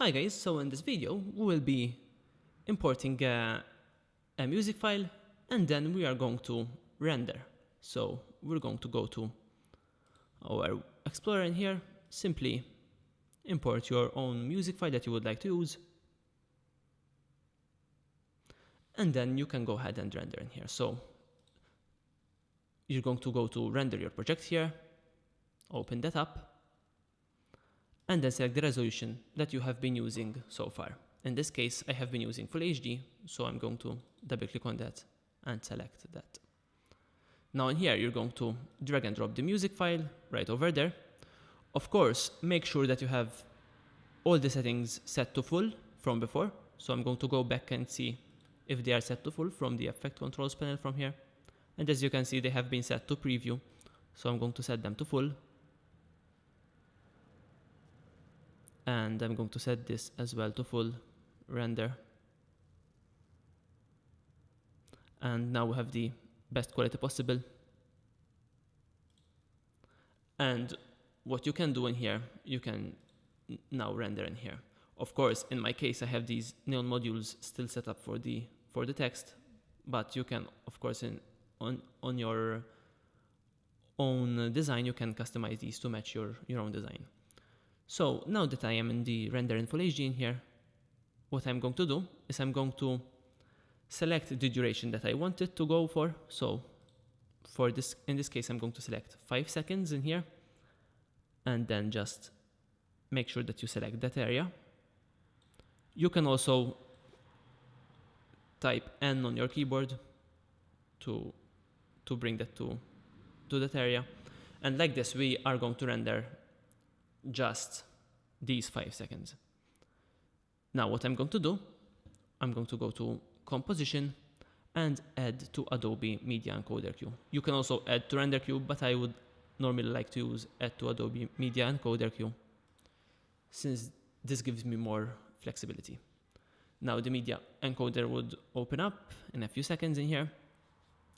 Hi guys, so in this video we will be importing a music file and then we are going to render. So we're going to go to our Explorer in here, simply import your own music file that you would like to use, and then you can go ahead and render in here. So you're going to go to render your project here, open that up, and then select the resolution that you have been using so far. In this case, I have been using Full HD, so I'm going to double click on that and select that. Now in here, you're going to drag and drop the music file right over there. Of course, make sure that you have all the settings set to full from before. So I'm going to go back and see if they are set to full from the effect controls panel from here. And as you can see, they have been set to preview. So I'm going to set them to full. And I'm going to set this as well to full render. And now we have the best quality possible. And what you can do in here, you can now render in here. Of course, in my case, I have these neon modules still set up for the text, but you can, of course, on your own design, you can customize these to match your own design. So now that I am in the render in Full HD in here, what I'm going to do is I'm going to select the duration that I want it to go for. So for this, in this case, I'm going to select 5 seconds in here, and then just make sure that you select that area. You can also type N on your keyboard to bring that to that area. And like this, we are going to render just these 5 seconds. Now what I'm going to do, I'm going to go to Composition and add to Adobe Media Encoder Queue. You can also add to Render Queue, but I would normally like to use add to Adobe Media Encoder Queue, since this gives me more flexibility. Now the media encoder would open up in a few seconds in here,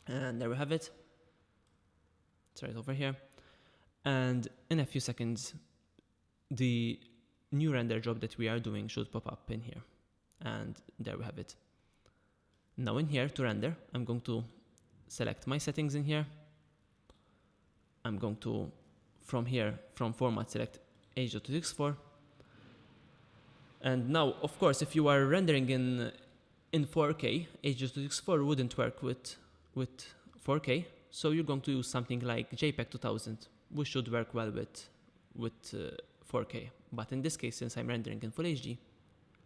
and there we have it. It's right over here. And in a few seconds, the new render job that we are doing should pop up in here. And there we have it. Now in here to render, I'm going to select my settings in here. I'm going to, from here, from format, select H.264. And now, of course, if you are rendering in 4K, H.264 wouldn't work with 4K. So you're going to use something like JPEG 2000, which should work well with 4K. But in this case, since I'm rendering in Full HD,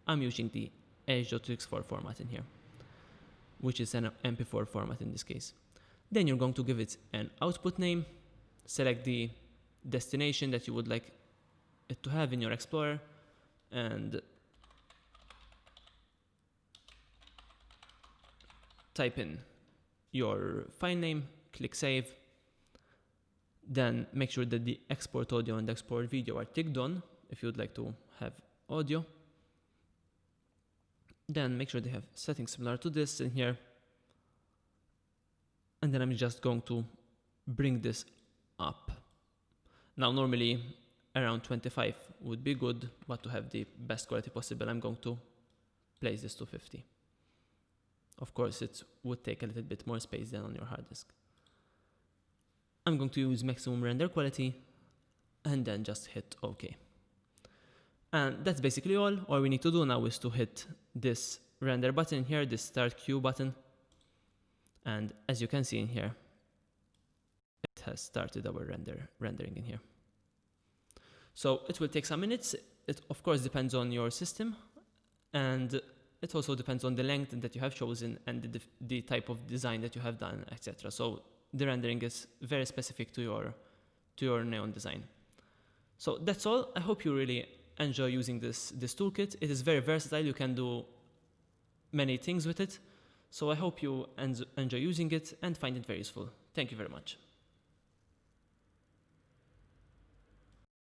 I'm using the H.264 format in here, which is an MP4 format in this case. Then you're going to give it an output name, select the destination that you would like it to have in your Explorer, and type in your file name, click save. Then make sure that the export audio and export video are ticked on if you would like to have audio. Then make sure they have settings similar to this in here. And then I'm just going to bring this up. Now normally around 25 would be good, but to have the best quality possible, I'm going to place this to 50. Of course, it would take a little bit more space than on your hard disk. I'm going to use maximum render quality and then just hit OK. And that's basically all. All we need to do now is to hit this render button here, this start queue button. And as you can see in here, it has started our rendering in here. So it will take some minutes. It of course depends on your system, and it also depends on the length that you have chosen and the type of design that you have done, etc. So the rendering is very specific to your Neon design. So that's all. I hope you really enjoy using this toolkit. It is very versatile. You can do many things with it. So I hope you enjoy using it and find it very useful. Thank you very much.